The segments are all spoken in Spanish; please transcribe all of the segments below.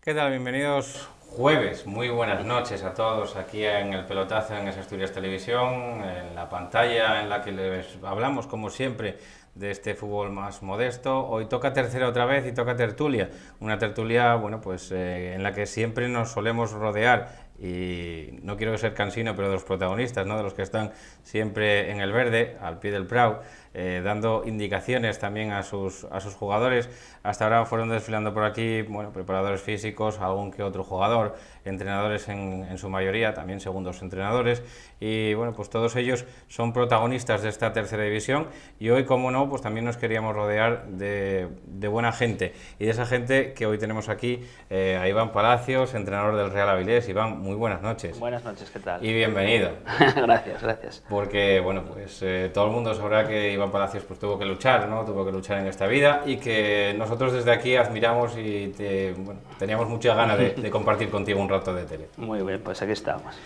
¿Qué tal? Bienvenidos jueves. Muy buenas noches a todos aquí en el Pelotazo, en Asturias Televisión, en la pantalla en la que les hablamos, como siempre, de este fútbol más modesto. Hoy toca tercera otra vez y toca tertulia. Una tertulia, bueno, pues en la que siempre nos solemos rodear, y no quiero ser cansino, pero de los protagonistas, ¿no? De los que están siempre en el verde, al pie del prau, dando indicaciones también a sus jugadores. Hasta ahora fueron desfilando por aquí, bueno, preparadores físicos, algún que otro jugador, entrenadores en su mayoría, también segundos entrenadores, y bueno, pues todos ellos son protagonistas de esta tercera división, y hoy, como no, pues también nos queríamos rodear de buena gente, y de esa gente que hoy tenemos aquí, a Iván Palacios, entrenador del Real Avilés. Iván, muy buenas noches. Buenas noches, ¿qué tal? Y bienvenido. Gracias, gracias. Porque, bueno, pues todo el mundo sabrá que Iván Palacios pues tuvo que luchar, ¿no? Tuvo que luchar en esta vida, y que nosotros desde aquí admiramos y bueno, teníamos muchas ganas de compartir contigo un rato de tele. Muy bien, pues aquí estamos.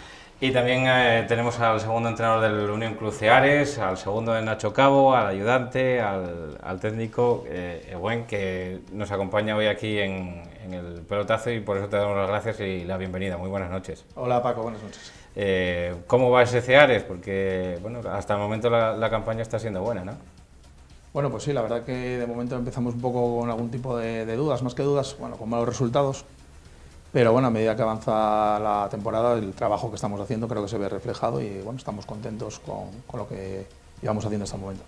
Y también tenemos al segundo entrenador del Unión Club Ceares, al segundo de Nacho Cabo, al ayudante, al técnico, Ewen, que nos acompaña hoy aquí en el Pelotazo, y por eso te damos las gracias y la bienvenida. Muy buenas noches. Hola Paco, buenas noches. ¿Cómo va ese Ceares? Porque bueno, hasta el momento la campaña está siendo buena, ¿no? Bueno, pues sí, la verdad que de momento empezamos un poco con algún tipo de dudas, más que dudas, bueno, con malos resultados. Pero bueno, a medida que avanza la temporada, el trabajo que estamos haciendo creo que se ve reflejado, y bueno, estamos contentos con lo que llevamos haciendo hasta el momento.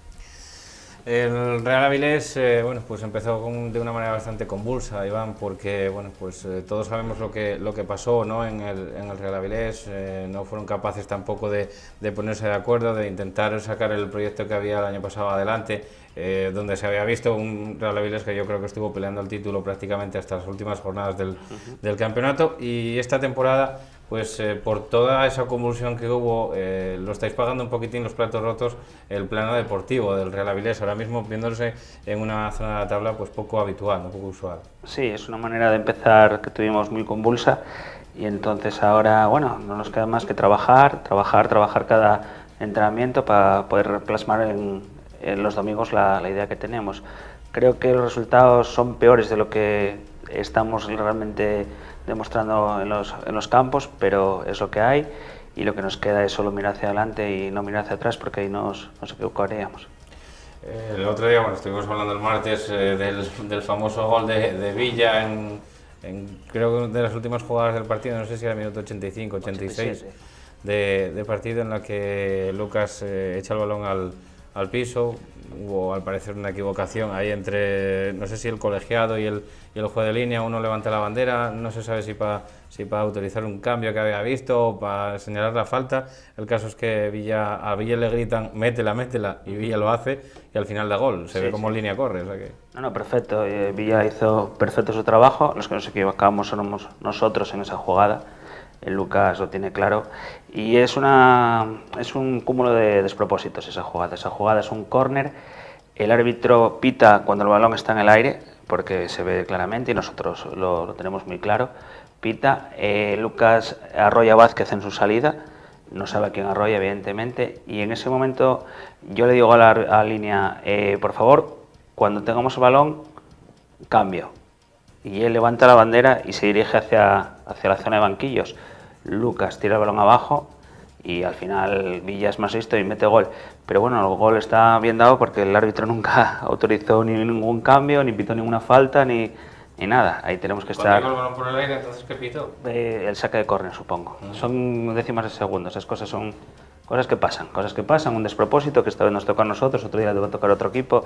El Real Avilés, bueno, pues empezó de una manera bastante convulsa, Iván, porque bueno, pues todos sabemos lo que pasó, ¿no? en el Real Avilés. No fueron capaces tampoco de ponerse de acuerdo, de intentar sacar el proyecto que había el año pasado adelante, donde se había visto un Real Avilés que yo creo que estuvo peleando el título prácticamente hasta las últimas jornadas del campeonato, y esta temporada, pues por toda esa convulsión que hubo, lo estáis pagando un poquitín los platos rotos el plano deportivo del Real Avilés, ahora mismo viéndose en una zona de la tabla pues poco habitual, no poco usual. Sí, es una manera de empezar que tuvimos muy convulsa, y entonces ahora, bueno, no nos queda más que trabajar cada entrenamiento para poder plasmar en los domingos la idea que tenemos. Creo que los resultados son peores de lo que estamos realmente demostrando en los campos, pero es lo que hay, y lo que nos queda es solo mirar hacia adelante y no mirar hacia atrás, porque ahí nos equivocaríamos. El otro día, bueno, estuvimos hablando el martes del famoso gol de Villa creo que de las últimas jugadas del partido, no sé si era el minuto 85, 86 de partido, en la que Lucas echa el balón al piso. Hubo al parecer una equivocación ahí entre, no sé si el colegiado y el juez de línea. Uno levanta la bandera, no se sabe si para autorizar un cambio que había visto o para señalar la falta. El caso es que a Villa le gritan métela, y Villa lo hace, y al final da gol. Se ve como línea corre, o sea que... No, perfecto. Villa hizo perfecto su trabajo. Los que nos equivocamos somos nosotros en esa jugada. El Lucas lo tiene claro, y es un cúmulo de despropósitos esa jugada. Esa jugada es un córner, el árbitro pita cuando el balón está en el aire, porque se ve claramente y nosotros lo tenemos muy claro. Pita, Lucas arrolla a Vázquez en su salida, no sabe a quién arrolla, evidentemente, y en ese momento yo le digo a la línea, por favor, cuando tengamos el balón, cambio. Y él levanta la bandera y se dirige hacia la zona de banquillos. Lucas tira el balón abajo, y al final Villa es más listo y mete gol. Pero bueno, el gol está bien dado porque el árbitro nunca autorizó ni ningún cambio, ni pitó ninguna falta, ni nada. Ahí tenemos que estar... Cuando llegó el balón por el aire, entonces ¿qué pitó? El saque de córner, supongo. Son décimas de segundo. Esas cosas son cosas que pasan, un despropósito que esta vez nos toca a nosotros, otro día le va a tocar a otro equipo,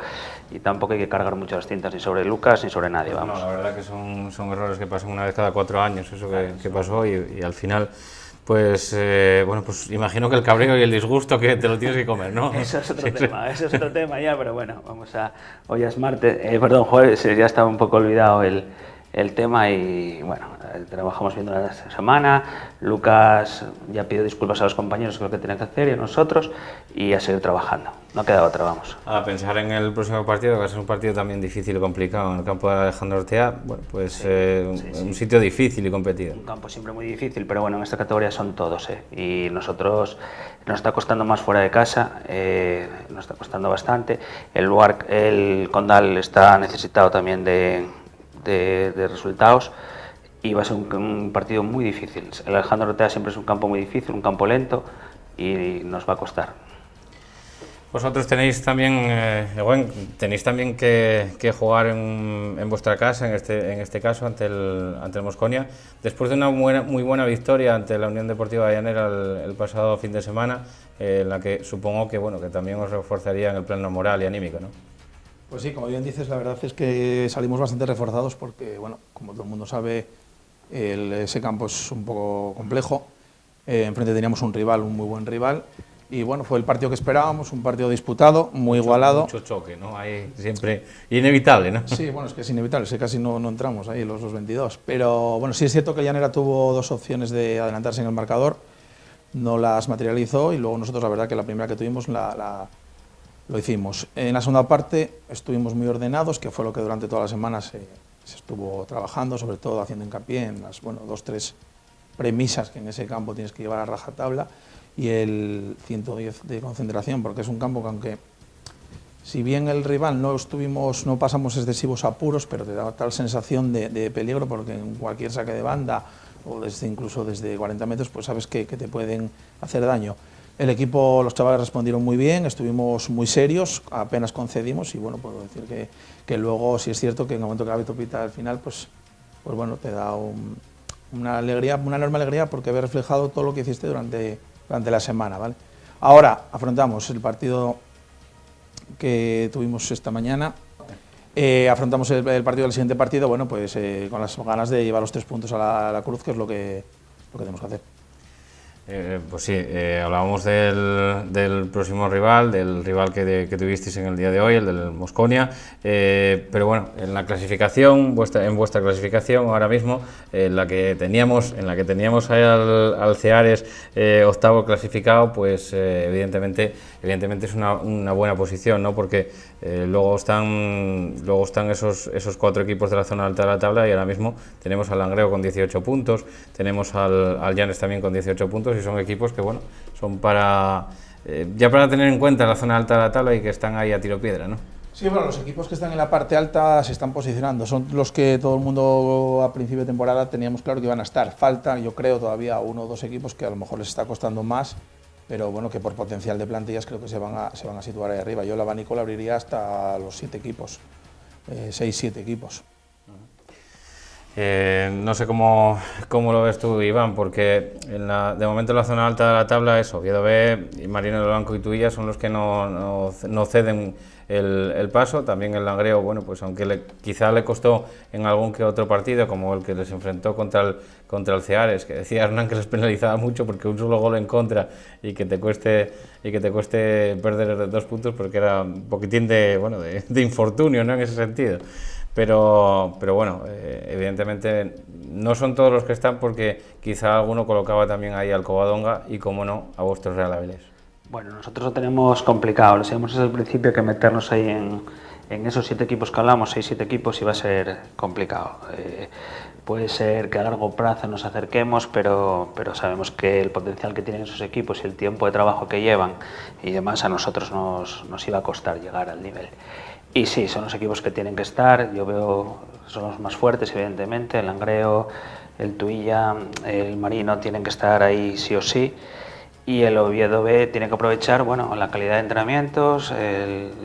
y tampoco hay que cargar mucho las tintas ni sobre Lucas ni sobre nadie, vamos. No, la verdad que son errores que pasan una vez cada 4 años, eso que pasó, y al final, pues, bueno, pues imagino que el cabreo y el disgusto que te lo tienes que comer, ¿no? Eso es otro tema ya, pero bueno, hoy es martes, jueves, ya estaba un poco olvidado el tema, y bueno, trabajamos viendo la semana. Lucas ya pidió disculpas a los compañeros, que es lo que tenía que hacer, y a nosotros, y a seguir trabajando. No queda otra, vamos. A pensar en el próximo partido, que va a ser un partido también difícil y complicado en el campo de Alejandro Ortea. Bueno, pues un sitio difícil y competido. Un campo siempre muy difícil, pero bueno, en esta categoría son todos, y nosotros nos está costando más fuera de casa, nos está costando bastante. El Condal está necesitado también de resultados, y va a ser un partido muy difícil. El Alejandro Ortega siempre es un campo muy difícil, un campo lento y nos va a costar. Vosotros tenéis también, tenéis también que jugar en vuestra casa, en este caso ante el Mosconia, después de una muy buena victoria ante la Unión Deportiva Llanera el pasado fin de semana, en la que supongo que también os reforzaría en el plano moral y anímico, ¿no? Pues sí, como bien dices, la verdad es que salimos bastante reforzados porque, bueno, como todo el mundo sabe, ese campo es un poco complejo. Enfrente teníamos un muy buen rival. Y bueno, fue el partido que esperábamos, un partido disputado, muy igualado. Mucho choque, ¿no? Ahí siempre inevitable, ¿no? Sí, bueno, es que es inevitable, casi no entramos ahí los 22. Pero bueno, sí es cierto que Llanera tuvo dos opciones de adelantarse en el marcador, no las materializó y luego nosotros la verdad que la primera que tuvimos lo hicimos. En la segunda parte estuvimos muy ordenados, que fue lo que durante toda la semana se estuvo trabajando, sobre todo haciendo hincapié en las 2-3 premisas que en ese campo tienes que llevar a rajatabla. Y el 110 de concentración, porque es un campo que aunque, si bien el rival no pasamos excesivos apuros, pero te da tal sensación de peligro, porque en cualquier saque de banda, o incluso desde 40 metros, pues sabes que te pueden hacer daño. El equipo, los chavales respondieron muy bien, estuvimos muy serios, apenas concedimos, y bueno, puedo decir que luego, sí es cierto que en el momento que el árbitro pita al final, pues bueno, te da una alegría, una enorme alegría, porque ves reflejado todo lo que hiciste durante la semana, ¿vale? Ahora afrontamos el partido que tuvimos esta mañana, afrontamos el partido del siguiente partido, bueno, pues con las ganas de llevar los 3 puntos a la cruz, que es lo que tenemos que hacer. Pues sí, hablábamos del próximo rival, del rival que tuvisteis en el día de hoy, el del Mosconia, pero bueno, en la clasificación, en vuestra clasificación ahora mismo, en la que teníamos ahí al Ceares octavo clasificado, pues evidentemente es una buena posición, ¿no? Porque luego están esos 4 equipos de la zona alta de la tabla y ahora mismo tenemos al Langreo con 18 puntos, tenemos al Llanes también con 18 puntos y son equipos que, bueno, son para tener en cuenta la zona alta de la tabla y que están ahí a tiro piedra, ¿no? Sí, bueno, los equipos que están en la parte alta se están posicionando, son los que todo el mundo a principio de temporada teníamos claro que iban a estar. Faltan, yo creo, todavía 1 o 2 equipos que a lo mejor les está costando más, pero bueno, que por potencial de plantillas creo que se van a situar ahí arriba. Yo el abanico lo abriría hasta los 7 equipos, 6-7 equipos. No sé cómo lo ves tú, Iván, porque de momento en la zona alta de la tabla es Oviedo B, y Marino del Blanco y Tuilla son los que no ceden el paso. También el Langreo, bueno, pues aunque quizá le costó en algún que otro partido, como el que les enfrentó contra el Ceares, que decía Hernán que les penalizaba mucho porque un solo gol en contra y que te cueste perder 2 puntos, porque era un poquitín de infortunio, ¿no?, en ese sentido. Pero bueno, evidentemente no son todos los que están, porque quizá alguno colocaba también ahí al Covadonga y, como no, a vuestros Real Avilés. Bueno, nosotros lo tenemos complicado, lo sabemos desde el principio que meternos ahí en esos 7 equipos que hablamos, 6-7 equipos, iba a ser complicado. Puede ser que a largo plazo nos acerquemos, pero sabemos que el potencial que tienen esos equipos y el tiempo de trabajo que llevan y demás, a nosotros nos iba a costar llegar al nivel. Y sí, son los equipos que tienen que estar, yo veo, son los más fuertes, evidentemente, el Langreo, el Tuilla, el Marino tienen que estar ahí sí o sí, y el Oviedo B tiene que aprovechar, bueno, la calidad de entrenamientos,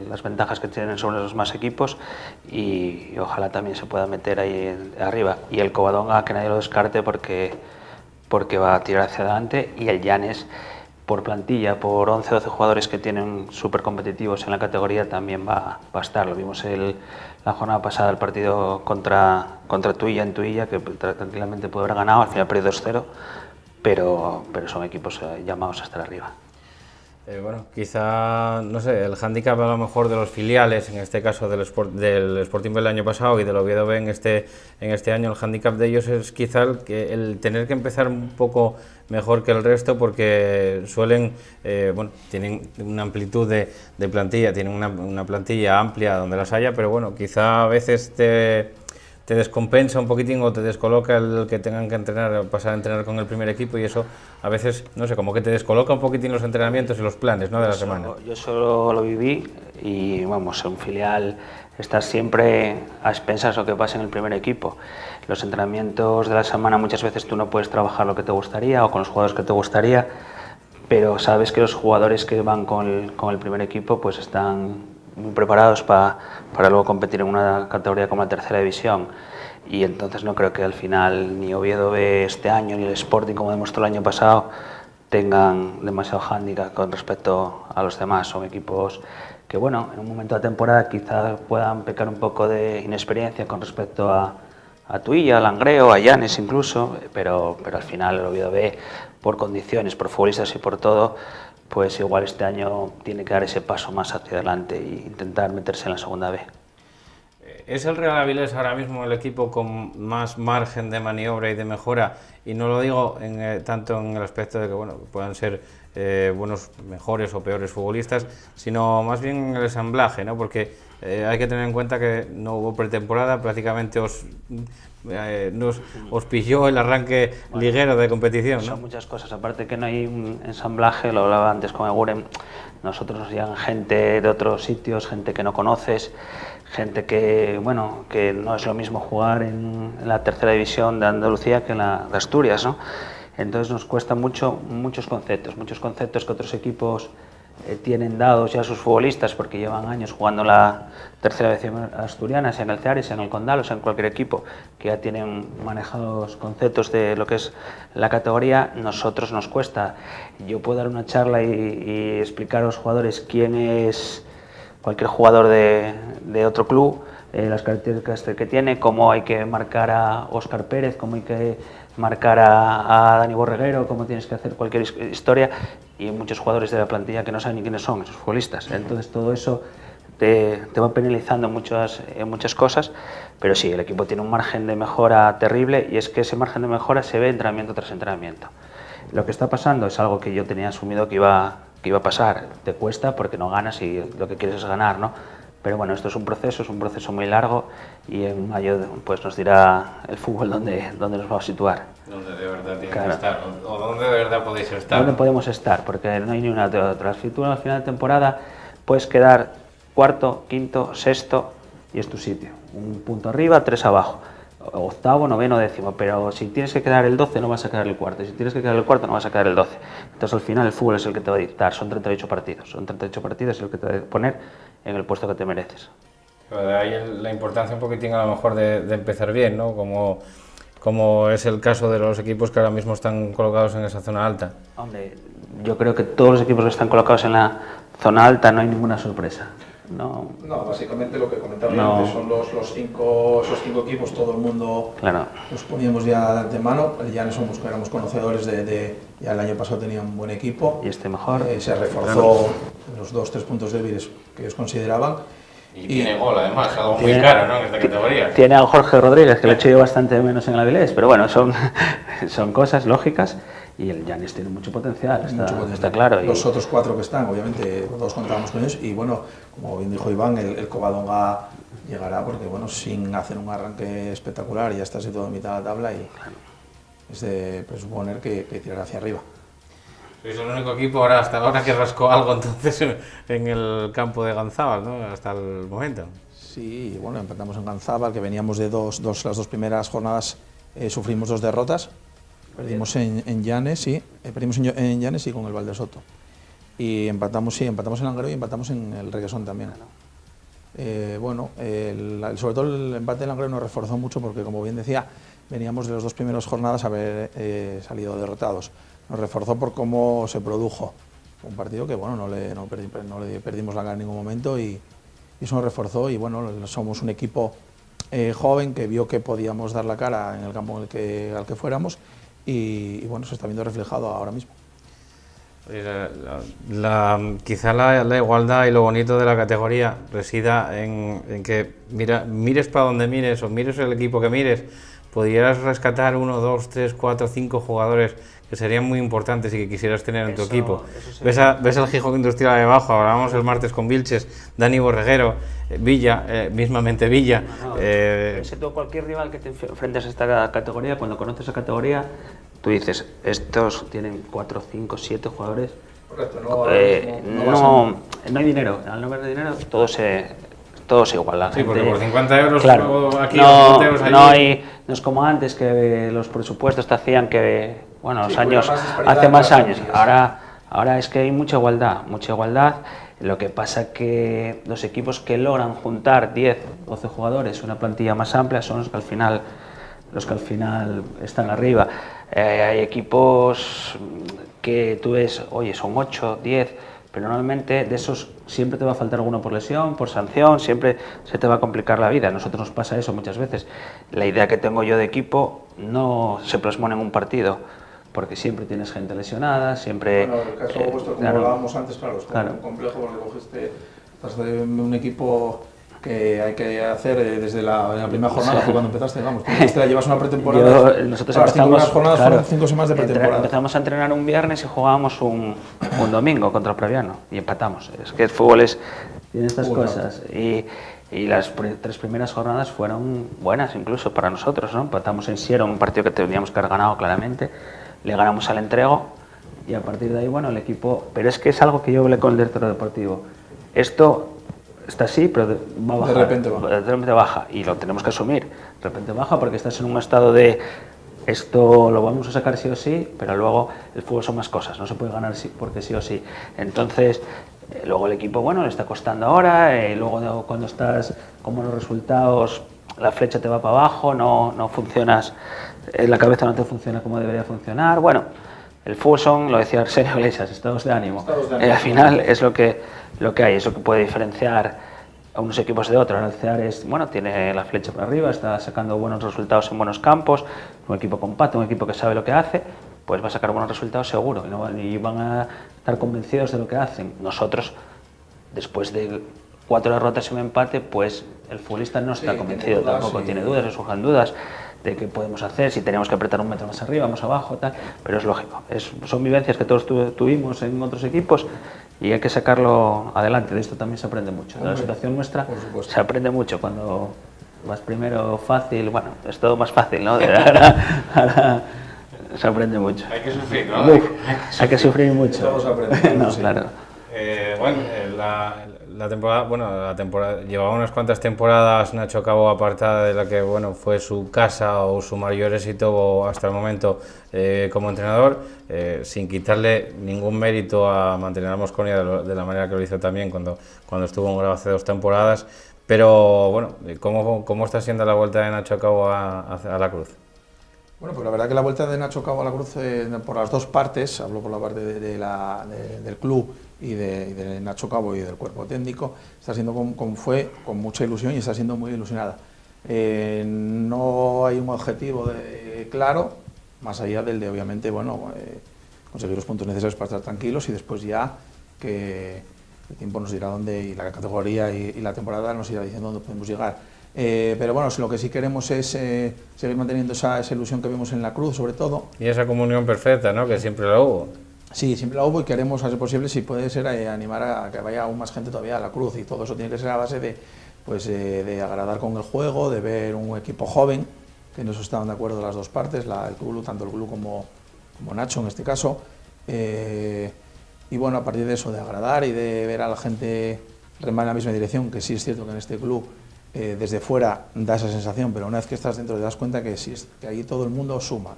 las ventajas que tienen sobre los más equipos, y ojalá también se pueda meter ahí arriba. Y el Covadonga, que nadie lo descarte, porque va a tirar hacia adelante, y el Llanes, por plantilla, por 11 o 12 jugadores que tienen súper competitivos en la categoría, también va a estar. Lo vimos la jornada pasada, el partido contra Tuilla en Tuilla, que tranquilamente puede haber ganado, al final perdió 2-0, pero son equipos llamados a estar arriba. Bueno, quizá, no sé, el hándicap a lo mejor de los filiales, en este caso del Sporting B el año pasado y del Oviedo B en este año, el hándicap de ellos es quizá el tener que empezar un poco mejor que el resto, porque suelen, tienen una amplitud de plantilla, tienen una plantilla amplia donde las haya, pero bueno, quizá a veces te te descompensa un poquitín o te descoloca el que tengan que entrenar o pasar a entrenar con el primer equipo, y eso a veces, no sé, como que te descoloca un poquitín los entrenamientos y los planes, ¿no?, de la semana. Yo solo lo viví y vamos, en filial estás siempre a expensas de lo que pasa en el primer equipo. Los entrenamientos de la semana muchas veces tú no puedes trabajar lo que te gustaría o con los jugadores que te gustaría, pero sabes que los jugadores que van con el primer equipo pues están muy preparados para luego competir en una categoría como la tercera división, y entonces no creo que al final ni Oviedo B este año ni el Sporting, como demostró el año pasado, tengan demasiado hándicap con respecto a los demás. Son equipos que, bueno, en un momento de temporada quizás puedan pecar un poco de inexperiencia con respecto a Tuilla, a Langreo, a Llanes incluso, pero al final el Oviedo B, por condiciones, por futbolistas y por todo, pues igual este año tiene que dar ese paso más hacia adelante e intentar meterse en la segunda B. ¿Es el Real Avilés ahora mismo el equipo con más margen de maniobra y de mejora? Y no lo digo tanto en el aspecto de que, bueno, puedan ser buenos, mejores o peores futbolistas, sino más bien en el ensamblaje, ¿no? Porque hay que tener en cuenta que no hubo pretemporada, prácticamente os pilló el arranque liguero de competición, ¿no? Son muchas cosas, aparte que no hay un ensamblaje, lo hablaba antes con Eguren, nosotros nos llegan gente de otros sitios, gente que no conoces, gente que, bueno, que no es lo mismo jugar en la tercera división de Andalucía que en la de Asturias, ¿no? Entonces nos cuesta muchos conceptos que otros equipos tienen dados ya a sus futbolistas porque llevan años jugando en la tercera división asturiana, sea en el Ceares, sea en el Condal o sea en cualquier equipo, que ya tienen manejados conceptos de lo que es la categoría. Nosotros nos cuesta. Yo puedo dar una charla y explicar a los jugadores quién es cualquier jugador de otro club, las características que tiene, cómo hay que marcar a Óscar Pérez, cómo hay que marcar a Dani Borreguero, cómo tienes que hacer cualquier historia, y hay muchos jugadores de la plantilla que no saben ni quiénes son esos futbolistas. Entonces todo eso te va penalizando en muchas cosas, pero sí, el equipo tiene un margen de mejora terrible, y es que ese margen de mejora se ve entrenamiento tras entrenamiento. Lo que está pasando es algo que yo tenía asumido que iba a pasar. Te cuesta porque no ganas y lo que quieres es ganar, ¿no? Pero bueno, esto es un proceso muy largo, y en mayo pues nos dirá el fútbol dónde nos vamos a situar. Dónde de verdad tiene que estar, o dónde de verdad podéis estar. Dónde podemos estar, porque no hay ni una de otra. Si tú al final de temporada puedes quedar cuarto, quinto, sexto y es tu sitio. Un punto arriba, 3 abajo. Octavo, noveno, décimo, pero si tienes que quedar el 12 no vas a quedar el cuarto, y si tienes que quedar el cuarto no vas a quedar el 12. Entonces al final el fútbol es el que te va a dictar, son 38 partidos y el que te va a poner en el puesto que te mereces. Pero de ahí la importancia un poquitín a lo mejor de empezar bien, ¿no? Como es el caso de los equipos que ahora mismo están colocados en esa zona alta. Hombre, yo creo que todos los equipos que están colocados en la zona alta no hay ninguna sorpresa. No, básicamente lo que comentaba antes son esos cinco equipos, todo el mundo los poníamos ya de antemano. Ya no éramos conocedores ya el año pasado tenía un buen equipo. Y este mejor. Se reforzó los 2-3 puntos débiles que ellos consideraban. Y tiene gol, además, algo muy caro, ¿no?, en esta categoría. Tiene a Jorge Rodríguez, que le he hecho yo bastante menos en el Avilés, pero bueno, son cosas lógicas. Y el Llanes tiene mucho potencial, está claro. Los otros 4 que están, obviamente, todos contábamos con ellos. Y bueno, como bien dijo Iván, el Covadonga llegará porque, bueno, sin hacer un arranque espectacular, ya está situado en mitad de la tabla y es de presuponer que tirará hacia arriba. Sois el único equipo hasta ahora que rascó algo entonces en el campo de Ganzábal, ¿no?, hasta el momento. Sí, bueno, empezamos en Ganzábal, que veníamos de las 2 primeras jornadas, sufrimos 2 derrotas. Perdimos en Llanes, sí, perdimos en Llanes y con el Valdesoto. Y empatamos en Langreo y empatamos en el Reguesón también. Sobre todo el empate en Langreo nos reforzó mucho porque, como bien decía, veníamos de las 2 primeras jornadas a haber salido derrotados. Nos reforzó por cómo se produjo. Un partido que, bueno, no le perdimos la cara en ningún momento y eso nos reforzó. Y bueno, somos un equipo joven que vio que podíamos dar la cara en el campo al que fuéramos. Y bueno, se está viendo reflejado ahora mismo. Quizá la igualdad y lo bonito de la categoría resida en que mires para donde mires o mires el equipo que mires, pudieras rescatar 1, 2, 3, 4, 5 jugadores que serían muy importantes y que quisieras tener en tu Eso- equipo? eso ¿Ves al Gijón Industrial de abajo? Hablábamos el martes con Vilches, Dani Borreguero, Villa, mismamente Villa. Si tú cualquier rival que te enfrentes a esta categoría, cuando conoces esa categoría, tú dices, estos tienen 4, 5, 7 jugadores. Correcto, no hay dinero. Al no haber dinero, todo se iguala. La Sí, porque gente- por 50 euros claro, aquí, no, 50 euros allí. no es como antes que los presupuestos te hacían que, bueno, los Sí, años, hubiera más disparidad hace entre más las años. familias. Ahora es que hay mucha igualdad, mucha igualdad. Lo que pasa que los equipos que logran juntar 10, 12 jugadores, una plantilla más amplia, son los que al final están arriba. Hay equipos que tú ves, oye, son 8, 10, pero normalmente de esos siempre te va a faltar alguno por lesión, por sanción, siempre se te va a complicar la vida. A nosotros nos pasa eso muchas veces. La idea que tengo yo de equipo no se plasma en un partido, porque siempre tienes gente lesionada, siempre... Bueno, el caso vuestro, como claro, hablábamos antes, claro, es claro. muy complejo porque estás de un equipo que hay que hacer desde la primera jornada, fue cuando empezaste, digamos, tú llevas una pretemporada. Nosotros las 5 empezamos, primeras jornadas claro, fueron 5 semanas de pretemporada. empezamos a entrenar un viernes y jugábamos un domingo contra el Previano y empatamos. Es que el fútbol tiene estas cosas. Y las 3 primeras jornadas fueron buenas incluso para nosotros, ¿no? Empatamos en Siero, un partido que teníamos que haber ganado claramente, le ganamos al Entrego y a partir de ahí, bueno, el equipo... Pero es que es algo que yo hablé con el director deportivo. Esto está así, pero va a bajar. De repente baja y lo tenemos que asumir. De repente baja porque estás en un estado de esto lo vamos a sacar sí o sí, pero luego el fútbol son más cosas, no se puede ganar porque sí o sí. Entonces, luego el equipo, bueno, le está costando ahora, luego cuando estás como los resultados, la flecha te va para abajo, no funcionas, la cabeza no te funciona como debería funcionar. Bueno, el fútbol son, lo decía Arsenio Iglesias, estados de ánimo. Al final es lo que hay, es lo que puede diferenciar a unos equipos de otros. El Ceares, bueno, tiene la flecha para arriba, está sacando buenos resultados en buenos campos, un equipo compacto, un equipo que sabe lo que hace, pues va a sacar buenos resultados seguro y van a estar convencidos de lo que hacen. Nosotros, después de 4 derrotas y un empate, pues el futbolista no está convencido, tampoco tiene dudas, le surjan dudas de qué podemos hacer, si tenemos que apretar un metro más arriba, más abajo, tal, pero es lógico, son vivencias que todos tuvimos en otros equipos y hay que sacarlo adelante. De esto también se aprende mucho, de la situación nuestra se aprende mucho. Cuando vas primero fácil, bueno, es todo más fácil, ¿no? Ahora se aprende mucho. Hay que sufrir, ¿no? Hay que sufrir mucho. Todos aprendemos, No, sí. claro. La temporada llevaba unas cuantas temporadas Nacho Cabo apartada de la que fue su casa o su mayor éxito hasta el momento como entrenador, sin quitarle ningún mérito a mantener a Mosconia de la manera que lo hizo también cuando estuvo en Grado hace 2 temporadas. Pero bueno, ¿cómo está siendo la vuelta de Nacho Cabo a la Cruz? Bueno, pues la verdad que la vuelta de Nacho Cabo a la Cruz, por las dos partes, hablo por la parte del club y de Nacho Cabo y del cuerpo técnico, está siendo fue con mucha ilusión y está siendo muy ilusionada. No hay un objetivo claro, más allá del de, obviamente, conseguir los puntos necesarios para estar tranquilos y después ya que el tiempo nos dirá dónde, y la categoría y la temporada nos irá diciendo dónde podemos llegar. Pero bueno, lo que sí queremos es seguir manteniendo esa ilusión que vimos en la Cruz, sobre todo. Y esa comunión perfecta, ¿no? Que siempre la hubo. Sí, siempre la hubo y queremos, a ser posible, si puede ser, animar a que vaya aún más gente todavía a la Cruz, y todo eso tiene que ser a base de agradar con el juego, de ver un equipo joven, que en eso estaban de acuerdo las dos partes, tanto el club como Nacho en este caso. Y bueno, a partir de eso, de agradar y de ver a la gente remar en la misma dirección, que sí es cierto que en este club desde fuera da esa sensación, pero una vez que estás dentro te das cuenta que ahí todo el mundo suma,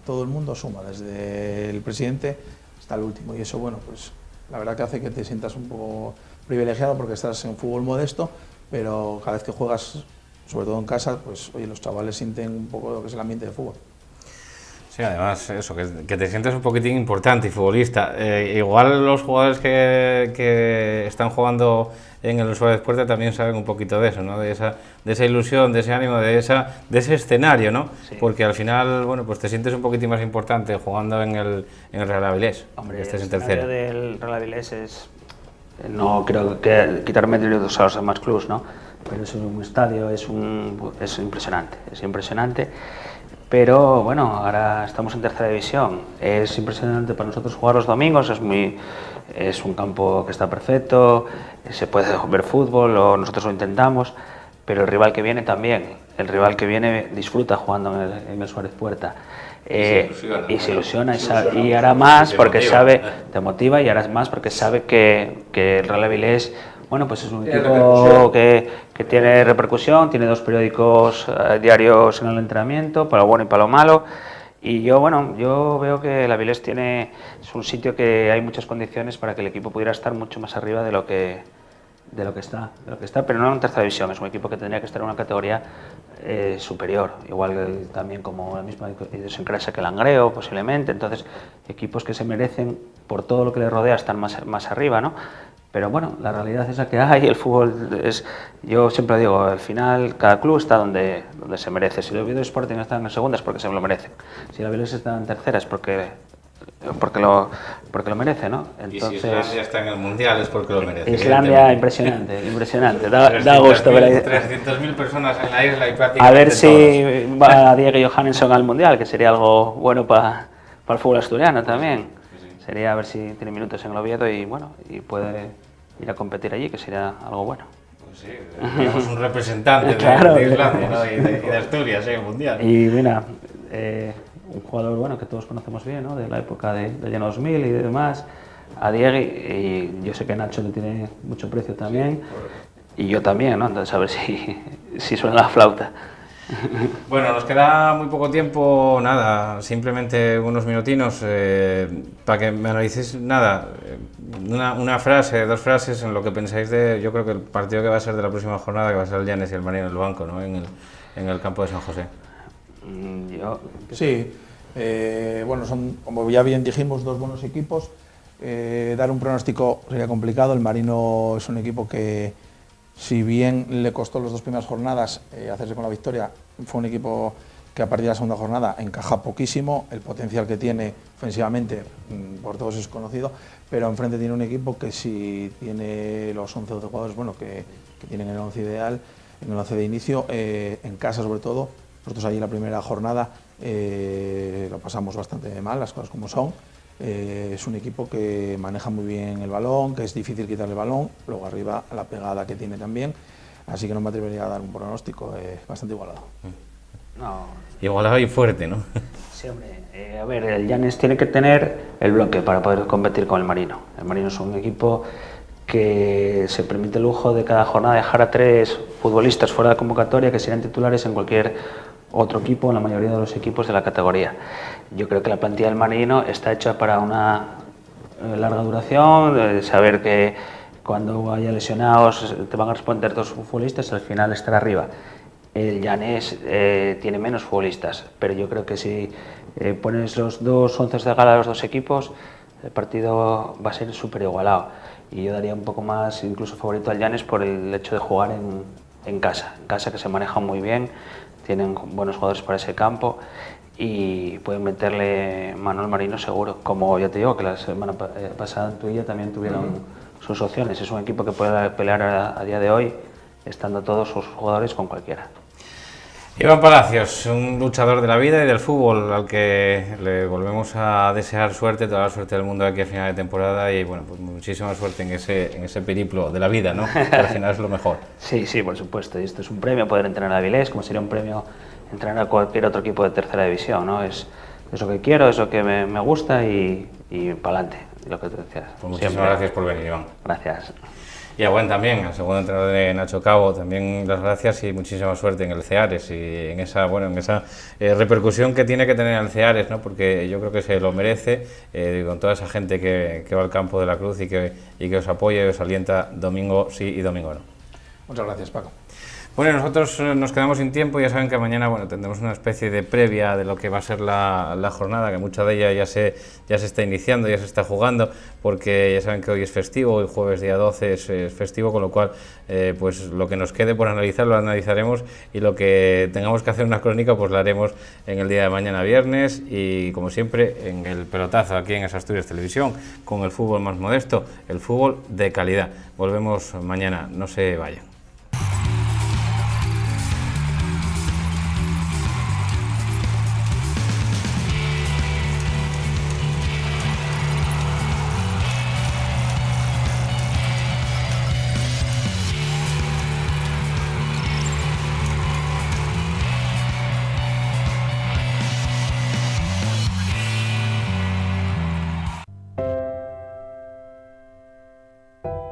desde el presidente hasta el último, y eso, bueno, pues la verdad que hace que te sientas un poco privilegiado porque estás en fútbol modesto, pero cada vez que juegas, sobre todo en casa, pues oye, los chavales sienten un poco lo que es el ambiente de fútbol. Sí, además eso, que te sientes un poquitín importante y futbolista. Igual los jugadores que están jugando en el Suárez Puerta también saben un poquito de eso, ¿no? De esa ilusión, de ese ánimo, de ese escenario, ¿no? Sí. Porque al final, bueno, pues te sientes un poquitín más importante jugando en el Real Avilés. Hombre, el escenario del Real Avilés es... No creo que quitarme méritos a los demás clubs, ¿no? Pero es un estadio, es impresionante, Pero bueno, ahora estamos en tercera división. Es impresionante para nosotros jugar los domingos, es un campo que está perfecto, se puede ver fútbol, o nosotros lo intentamos, pero el rival que viene también. El rival que viene disfruta jugando en el Suárez Puerta. Y se ilusiona y hará más porque sabe, te motiva y harás más porque sabe que el Real Avilés, bueno, pues es un equipo que tiene repercusión, tiene 2 periódicos diarios en el entrenamiento, para lo bueno y para lo malo. Y yo veo que el Avilés es un sitio que hay muchas condiciones para que el equipo pudiera estar mucho más arriba de lo que está, pero no en tercera división. Es un equipo que tendría que estar en una categoría superior, igual también como la misma idiosincrasia que el Langreo, posiblemente. Entonces, equipos que se merecen, por todo lo que les rodea, estar más arriba, ¿no? Pero bueno, la realidad es la que hay. El fútbol yo siempre digo, al final cada club está donde se merece. Si el Oviedo Sporting está en segunda es porque se lo merecen. Si el Avilés está en tercera es porque lo merece, ¿no? Entonces, y si Islandia está en el Mundial es porque lo merece. Islandia, impresionante. Da gusto ver 300.000 personas en la isla y prácticamente a ver si va Diego Johannesson al Mundial, que sería algo bueno para el fútbol asturiano también. Sí. Sería a ver si tiene minutos en el Oviedo y puede ir a competir allí, que sería algo bueno. Pues sí, tenemos un representante claro, de Islandia, ¿no? y de Asturias en el Mundial. Y mira, un jugador que todos conocemos bien, ¿no? De la época del año 2000 y demás, a Diego, y yo sé que Nacho le tiene mucho precio también, sí, y yo también, ¿no? Entonces a ver si suena la flauta. Bueno, nos queda muy poco tiempo, nada, simplemente unos minutinos para que me analicéis, una frase, 2 frases en lo que pensáis yo creo que el partido que va a ser de la próxima jornada, que va a ser el Llanes y el Marino en el banco, ¿no? En el campo de San José. Sí, son, como ya bien dijimos, 2 buenos equipos. Dar un pronóstico sería complicado. El Marino es un equipo que, si bien le costó las 2 primeras jornadas hacerse con la victoria, fue un equipo que a partir de la segunda jornada encaja poquísimo. El potencial que tiene ofensivamente por todos es conocido, pero enfrente tiene un equipo que, si tiene los 11 o 12 jugadores que tienen el 11 ideal, en el 11 de inicio, en casa sobre todo. Nosotros allí la primera jornada lo pasamos bastante mal, las cosas como son. Es un equipo que maneja muy bien el balón, que es difícil quitarle el balón, luego arriba la pegada que tiene también, así que no me atrevería a dar un pronóstico, bastante igualado. No. Igualado y fuerte, ¿no? Sí, hombre, a ver, el Llanes tiene que tener el bloque para poder competir con el Marino. El Marino es un equipo que se permite el lujo de cada jornada dejar a 3 futbolistas fuera de convocatoria que serían titulares en cualquier otro equipo, en la mayoría de los equipos de la categoría. Yo creo que la plantilla del Marino está hecha para una larga duración, saber que cuando haya lesionados te van a responder 2 futbolistas, al final estar arriba. El Llanes tiene menos futbolistas, pero yo creo que si pones los 2 onces de gala a los 2 equipos, el partido va a ser súper igualado. Y yo daría un poco más, incluso favorito al Llanes por el hecho de jugar en casa, que se maneja muy bien, tienen buenos jugadores para ese campo y pueden meterle mano al Marino seguro. Como ya te digo, que la semana pasada en Tuilla también tuvieron sus opciones. Es un equipo que puede pelear a día de hoy, estando todos sus jugadores con cualquiera. Iván Palacios, un luchador de la vida y del fútbol, al que le volvemos a desear suerte, toda la suerte del mundo aquí a final de temporada y pues muchísima suerte en ese periplo de la vida, ¿no? Que al final es lo mejor. Sí, por supuesto. Y esto es un premio poder entrenar a Avilés, como sería un premio entrenar a cualquier otro equipo de tercera división, ¿no? Es lo que quiero, es lo que me gusta y para adelante, lo que tú decías. Pues muchísimas gracias por venir, Iván. Gracias. Y a Gwen también, al segundo entrenador de Nacho Cabo, también las gracias y muchísima suerte en el Ceares y en esa repercusión que tiene que tener el Ceares, ¿no? Porque yo creo que se lo merece, con toda esa gente que va al campo de la Cruz y que os apoya y os alienta domingo sí y domingo no. Muchas gracias, Paco. Bueno, nosotros nos quedamos sin tiempo, ya saben que mañana tendremos una especie de previa de lo que va a ser la jornada, que mucha de ella ya se está iniciando, ya se está jugando, porque ya saben que hoy es festivo, hoy jueves día 12 es festivo, con lo cual pues lo que nos quede por analizar lo analizaremos y lo que tengamos que hacer una crónica pues la haremos en el día de mañana viernes y como siempre en el pelotazo aquí en Asturias Televisión con el fútbol más modesto, el fútbol de calidad. Volvemos mañana, no se vayan. Chao.